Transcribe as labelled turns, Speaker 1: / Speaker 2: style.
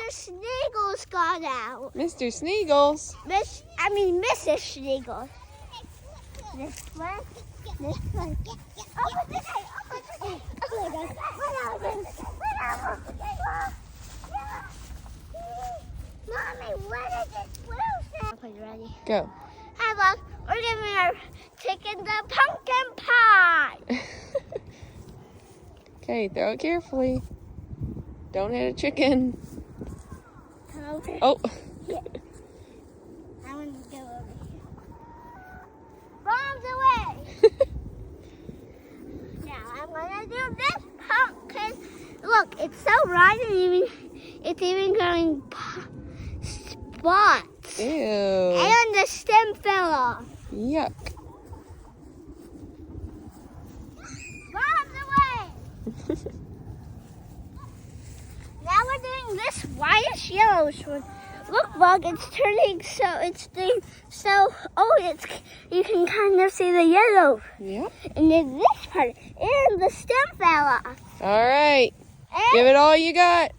Speaker 1: Sneagles got out.
Speaker 2: Mr. Sneagles.
Speaker 1: Mrs. Sneagles. This one. This one. Oh my God. Oh my God. Mommy, what is this blue thing? Ready?
Speaker 2: Go.
Speaker 1: Hi, look. We're giving our chicken the pumpkin pie.
Speaker 2: Okay, throw it carefully. Don't hit a chicken.
Speaker 1: Okay.
Speaker 2: Oh.
Speaker 1: Yeah. I want to go over here. Bombs away. Now I'm gonna do this pumpkin. Look, it's so rotten. It's even growing spots.
Speaker 2: Ew.
Speaker 1: And the stem fell off.
Speaker 2: Yuck.
Speaker 1: Bombs away. Now we're doing this whitish yellowish one. Look, Bug, it's turning you can kind of see the yellow.
Speaker 2: Yep.
Speaker 1: And then this part, and the stem fell off.
Speaker 2: All right.
Speaker 1: And
Speaker 2: Give it all you got.